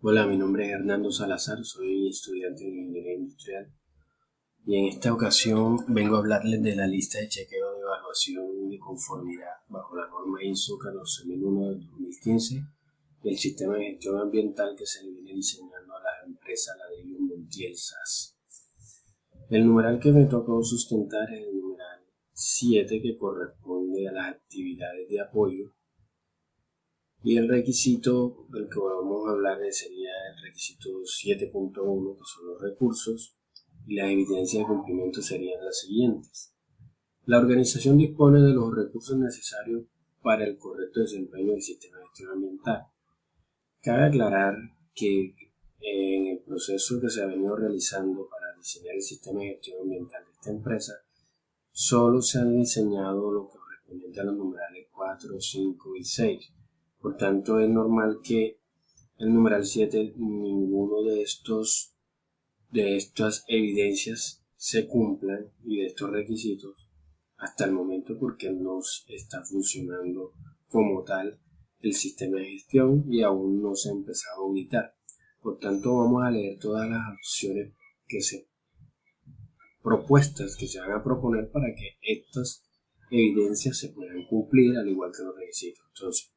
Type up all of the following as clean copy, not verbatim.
Hola, mi nombre es Hernando Salazar, soy estudiante de Ingeniería Industrial y en esta ocasión vengo a hablarles de la lista de chequeo de evaluación de conformidad bajo la norma ISO 14001 del 2015 y el sistema de gestión ambiental que se le viene diseñando a la empresa Ladrillo Montiel SAS. El numeral que me tocó sustentar es el numeral 7, que corresponde a las actividades de apoyo. Y el requisito del que vamos a hablar sería el requisito 7.1, que son los recursos, y las evidencias de cumplimiento serían las siguientes. La organización dispone de los recursos necesarios para el correcto desempeño del sistema de gestión ambiental. Cabe aclarar que en el proceso que se ha venido realizando para diseñar el sistema de gestión ambiental de esta empresa, solo se han diseñado lo que corresponde a los numerales 4, 5 y 6. Por tanto, es normal que el numeral 7, ninguno de estas evidencias se cumplan y de estos requisitos hasta el momento, porque no está funcionando como tal el sistema de gestión y aún no se ha empezado a auditar. Por tanto, vamos a leer todas las opciones propuestas que se van a proponer para que estas evidencias se puedan cumplir, al igual que los requisitos. Entonces,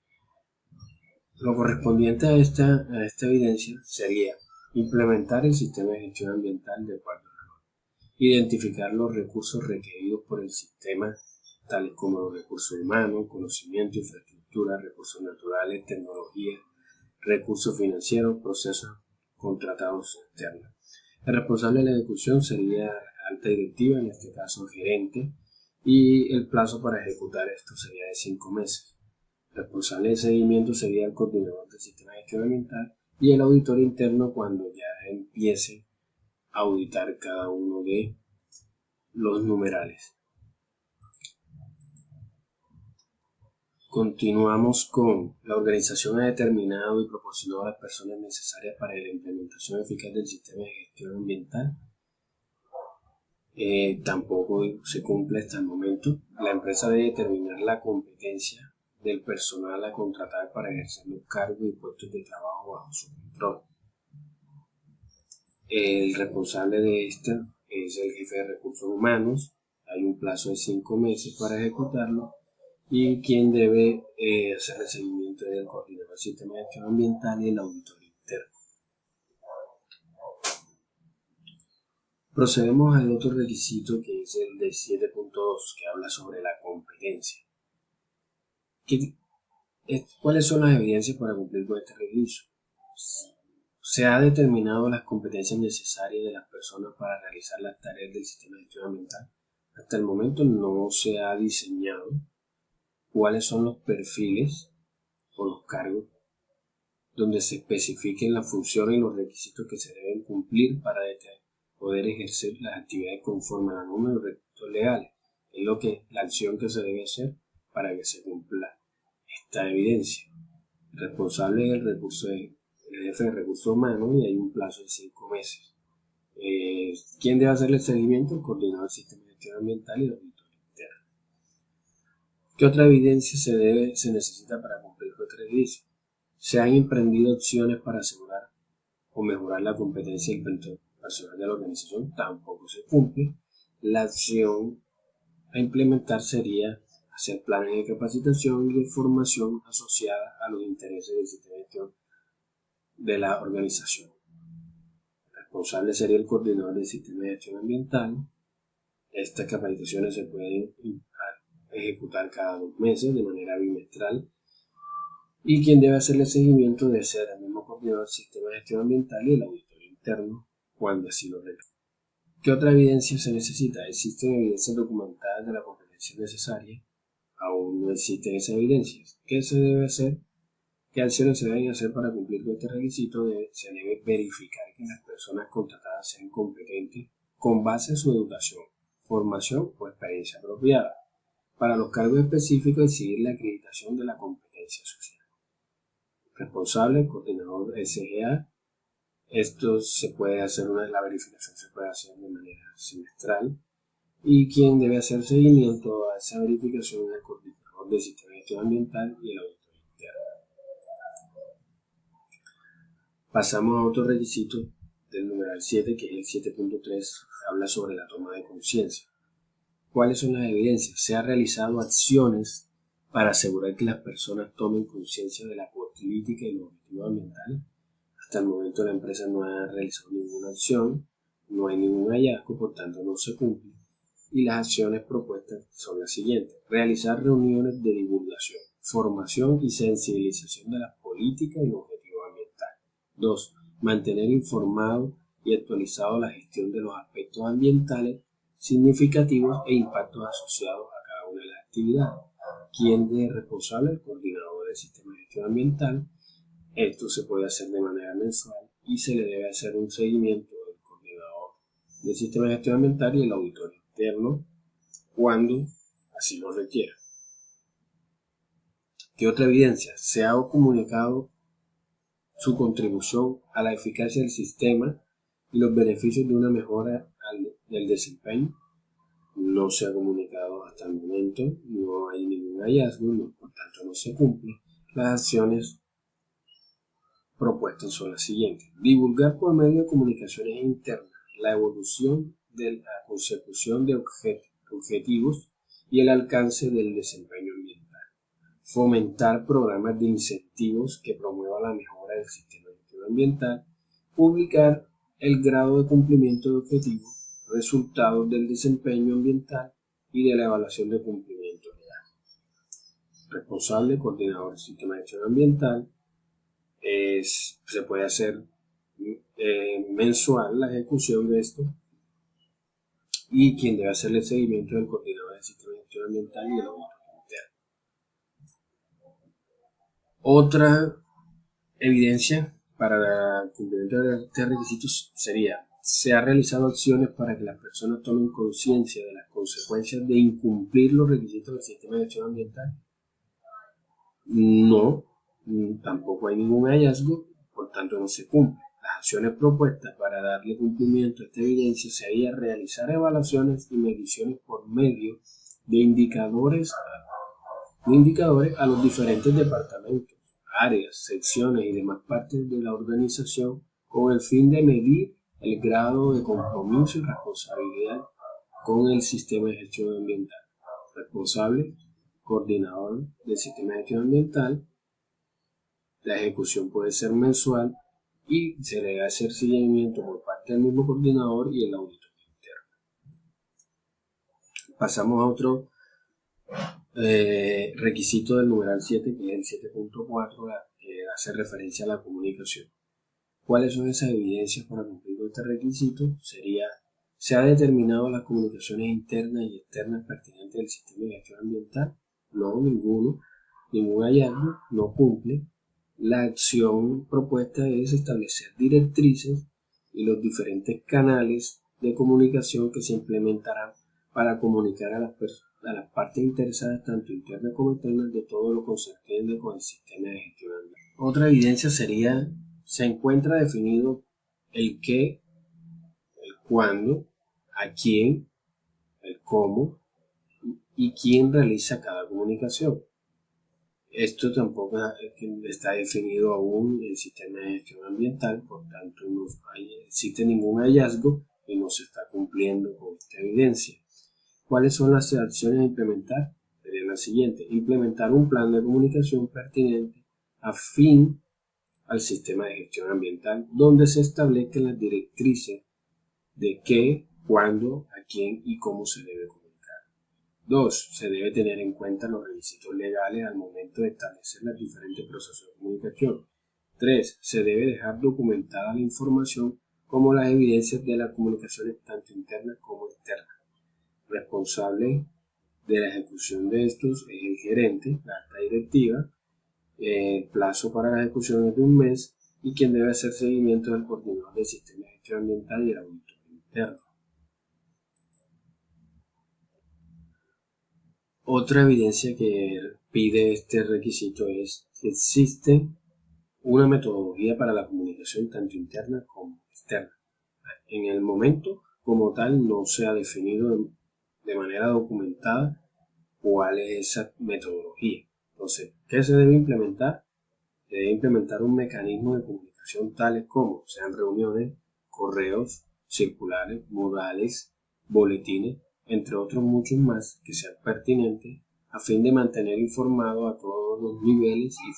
lo correspondiente a esta evidencia sería implementar el sistema de gestión ambiental de acuerdo a la norma, identificar los recursos requeridos por el sistema, tales como los recursos humanos, conocimiento, infraestructura, recursos naturales, tecnología, recursos financieros, procesos contratados externos. El responsable de la ejecución sería alta directiva, en este caso gerente, y el plazo para ejecutar esto sería de 5 meses. El responsable de seguimiento sería el coordinador del sistema de gestión ambiental y el auditor interno cuando ya empiece a auditar cada uno de los numerales. Continuamos con la organización ha determinado y proporcionado las personas necesarias para la implementación eficaz del sistema de gestión ambiental. Tampoco se cumple hasta el momento. La empresa debe determinar la competencia del personal a contratar para ejercer los cargos y puestos de trabajo bajo su control. El responsable de esta es el jefe de recursos humanos. Hay un plazo de 5 meses para ejecutarlo y quien debe hacer el seguimiento es el coordinador del sistema de gestión ambiental y el auditor interno. Procedemos al otro requisito, que es el de 7.2, que habla sobre la competencia. ¿Cuáles son las evidencias para cumplir con este requisito? Se ha determinado las competencias necesarias de las personas para realizar las tareas del sistema de gestión ambiental. Hasta el momento no se ha diseñado cuáles son los perfiles o los cargos donde se especifiquen las funciones y los requisitos que se deben cumplir para poder ejercer las actividades conforme a la norma y los requisitos legales. Es la acción que se debe hacer para que se cumpla esta evidencia. El responsable del recurso es el jefe de recursos humanos y hay un plazo de 5 meses. ¿Quién debe hacer el seguimiento? El coordinador del sistema de gestión ambiental y el auditor interno. ¿Qué otra evidencia se necesita para cumplir con este requisito? Se han emprendido acciones para asegurar o mejorar la competencia del personal de la organización, tampoco se cumple. La acción a implementar sería hacer planes de capacitación y de formación asociada a los intereses del sistema de gestión de la organización. El responsable sería el coordinador del sistema de gestión ambiental. Estas capacitaciones se pueden ejecutar cada 2 meses de manera bimestral. Y quien debe hacerle seguimiento debe ser el mismo coordinador del sistema de gestión ambiental y el auditor interno, cuando así lo requiera. ¿Qué otra evidencia se necesita? Existen evidencias documentadas de la competencia necesaria. Aún no existen esas evidencias. ¿Qué se debe hacer? ¿Qué acciones se deben hacer para cumplir con este requisito? Se debe verificar que las personas contratadas sean competentes con base en su educación, formación o experiencia apropiada. Para los cargos específicos, exigir la acreditación de la competencia social. Responsable, coordinador SGA. Esto se puede hacer, la verificación se puede hacer de manera semestral. Y quien debe hacer seguimiento a esa verificación es el coordinador del sistema de gestión ambiental y el auditor interno. Pasamos a otro requisito del numeral 7, que es el 7.3, habla sobre la toma de conciencia. ¿Cuáles son las evidencias? Se han realizado acciones para asegurar que las personas tomen conciencia de la política y los objetivos ambientales. Hasta el momento la empresa no ha realizado ninguna acción, no hay ningún hallazgo, por tanto no se cumple. Y las acciones propuestas son las siguientes: realizar reuniones de divulgación, formación y sensibilización de las políticas y los objetivos ambientales. 2. Mantener informado y actualizado la gestión de los aspectos ambientales significativos e impactos asociados a cada una de las actividades. ¿Quién es responsable? El coordinador del sistema de gestión ambiental. Esto se puede hacer de manera mensual y se le debe hacer un seguimiento del coordinador del sistema de gestión ambiental y el auditor interno cuando así lo requiera. ¿Qué otra evidencia? Se ha comunicado su contribución a la eficacia del sistema y los beneficios de una mejora del desempeño. No se ha comunicado hasta el momento, no hay ningún hallazgo, por tanto no se cumple. Las acciones propuestas son las siguientes: divulgar por medio de comunicaciones internas la evolución de la consecución de objetivos y el alcance del desempeño ambiental, fomentar programas de incentivos que promuevan la mejora del sistema de gestión ambiental, publicar el grado de cumplimiento de objetivos, resultados del desempeño ambiental y de la evaluación de cumplimiento legal. Responsable, coordinador del sistema de gestión ambiental. Se puede hacer mensual la ejecución de esto, y quien debe hacerle seguimiento del coordinador del sistema de gestión ambiental y el auditor interno. Otra evidencia para el cumplimiento de estos requisitos sería: se han realizado acciones para que las personas tomen conciencia de las consecuencias de incumplir los requisitos del sistema de gestión ambiental. No, tampoco hay ningún hallazgo, por tanto no se cumple. Las acciones propuestas para darle cumplimiento a esta evidencia sería realizar evaluaciones y mediciones por medio de indicadores a los diferentes departamentos, áreas, secciones y demás partes de la organización, con el fin de medir el grado de compromiso y responsabilidad con el sistema de gestión ambiental. Responsable, coordinador del sistema de gestión ambiental. La ejecución puede ser mensual y se le debe hacer seguimiento por parte del mismo coordinador y el auditor interno. Pasamos a otro requisito del numeral 7, que es el 7.4, que hace referencia a la comunicación. ¿Cuáles son esas evidencias para cumplir con este requisito? Se ha determinado las comunicaciones internas y externas pertinentes del sistema de gestión ambiental. No, ningún hallazgo, no cumple. La acción propuesta es establecer directrices y los diferentes canales de comunicación que se implementarán para comunicar a las partes interesadas, tanto internas como externas, de todo lo concerniente con el sistema de gestión ambiental. Otra evidencia sería: se encuentra definido el qué, el cuándo, a quién, el cómo y quién realiza cada comunicación. Esto tampoco está definido aún en el sistema de gestión ambiental, por tanto no existe ningún hallazgo y no se está cumpliendo con esta evidencia. ¿Cuáles son las acciones a implementar? Serían las siguientes: implementar un plan de comunicación pertinente afín al sistema de gestión ambiental, donde se establezcan las directrices de qué, cuándo, a quién y cómo se debe comunicar. 2. Se debe tener en cuenta los requisitos legales al momento de establecer los diferentes procesos de comunicación. 3. Se debe dejar documentada la información como las evidencias de las comunicaciones tanto internas como externas. Responsable de la ejecución de estos es el gerente, la alta directiva. El plazo para la ejecución es de 1 mes y quien debe hacer seguimiento del coordinador del sistema de gestión ambiental y el auditor interno. Otra evidencia que pide este requisito es que existe una metodología para la comunicación tanto interna como externa. En el momento como tal no se ha definido de manera documentada cuál es esa metodología. Entonces, ¿qué se debe implementar? Debe implementar un mecanismo de comunicación tales como sean reuniones, correos, circulares, murales, boletines, entre otros muchos más que sean pertinentes a fin de mantener informado a todos los niveles y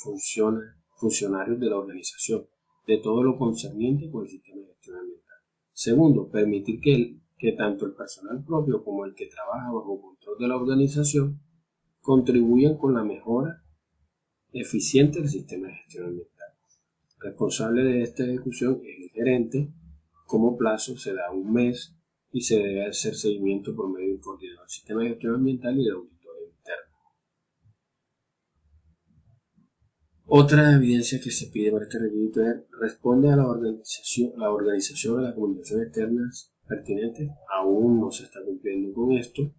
funcionarios de la organización de todo lo concerniente con el sistema de gestión ambiental. Segundo, permitir que tanto el personal propio como el que trabaja bajo control de la organización contribuyan con la mejora eficiente del sistema de gestión ambiental. Responsable de esta ejecución es el gerente. Como plazo se da un mes y se debe hacer seguimiento por medio del coordinador del sistema de gestión ambiental y del auditor interno. Otra evidencia que se pide para este requisito es responde a la organización de las comunicaciones externas pertinentes. Aún no se está cumpliendo con esto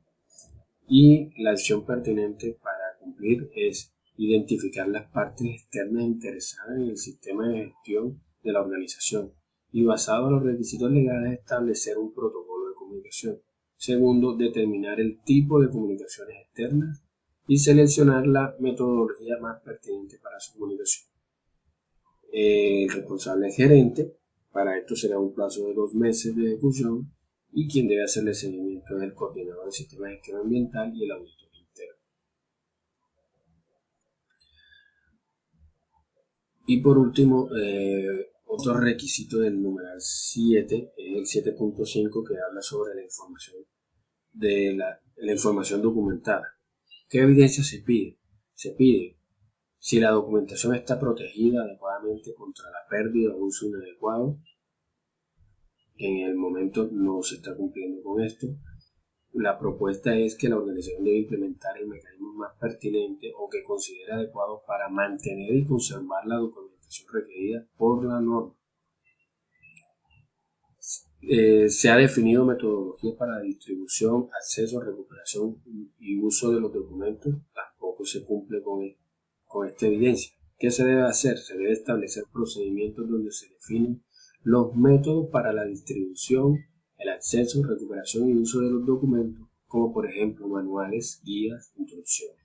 y la acción pertinente para cumplir es identificar las partes externas interesadas en el sistema de gestión de la organización y basado en los requisitos legales establecer un protocolo de comunicación. Segundo, determinar el tipo de comunicaciones externas y seleccionar la metodología más pertinente para su comunicación. El responsable gerente, para esto será un plazo de 2 meses de ejecución y quien debe hacerle seguimiento es el coordinador del sistema de gestión ambiental y el auditor interno. Y por último, otro requisito del numeral 7 es el 7.5 que habla sobre la información documentada. ¿Qué evidencia se pide? Se pide si la documentación está protegida adecuadamente contra la pérdida o uso inadecuado. En el momento no se está cumpliendo con esto. La propuesta es que la organización debe implementar el mecanismo más pertinente o que considere adecuado para mantener y conservar la documentación requerida por la norma. Se ha definido metodología para la distribución, acceso, recuperación y uso de los documentos. Tampoco se cumple con esta evidencia. ¿Qué se debe hacer? Se debe establecer procedimientos donde se definen los métodos para la distribución, el acceso, recuperación y uso de los documentos, como por ejemplo manuales, guías, instrucciones.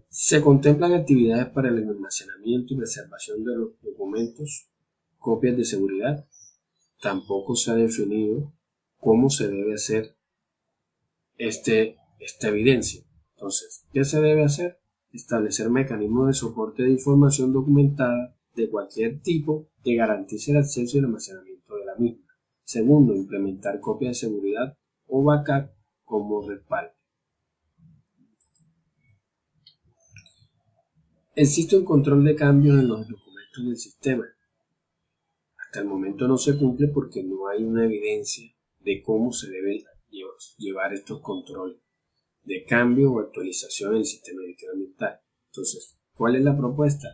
Se contemplan actividades para el almacenamiento y preservación de los documentos, copias de seguridad. Tampoco se ha definido cómo se debe hacer esta evidencia. Entonces, ¿qué se debe hacer? Establecer mecanismos de soporte de información documentada de cualquier tipo que garantice el acceso y el almacenamiento de la misma. Segundo, implementar copias de seguridad o backup como respaldo. Existe un control de cambios en los documentos del sistema. Hasta el momento no se cumple porque no hay una evidencia de cómo se debe llevar estos controles de cambio o actualización en el sistema de gestión ambiental. Entonces, ¿cuál es la propuesta?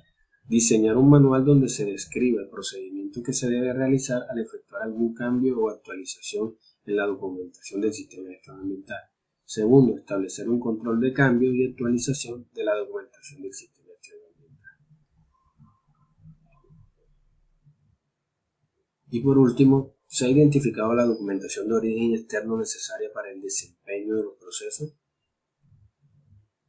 Diseñar un manual donde se describa el procedimiento que se debe realizar al efectuar algún cambio o actualización en la documentación del sistema de gestión ambiental. Segundo, establecer un control de cambio y actualización de la documentación del sistema de gestión ambiental. Y por último, ¿se ha identificado la documentación de origen externo necesaria para el desempeño de los procesos?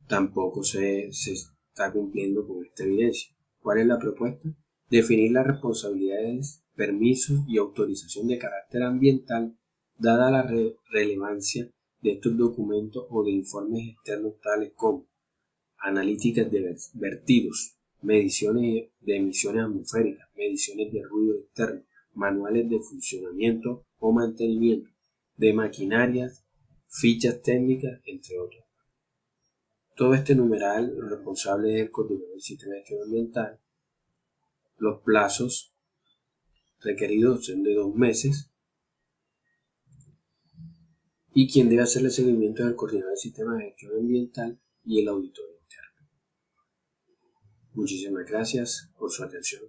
Tampoco se está cumpliendo con esta evidencia. ¿Cuál es la propuesta? Definir las responsabilidades, permisos y autorización de carácter ambiental, dada la relevancia de estos documentos o de informes externos tales como analíticas de vertidos, mediciones de emisiones atmosféricas, mediciones de ruido externo, manuales de funcionamiento o mantenimiento, de maquinarias, fichas técnicas, entre otros. Todo este numeral, el responsable es el coordinador del sistema de gestión ambiental. Los plazos requeridos son de 2 meses y quien debe hacerle seguimiento es el coordinador del sistema de gestión ambiental y el auditor interno. Muchísimas gracias por su atención.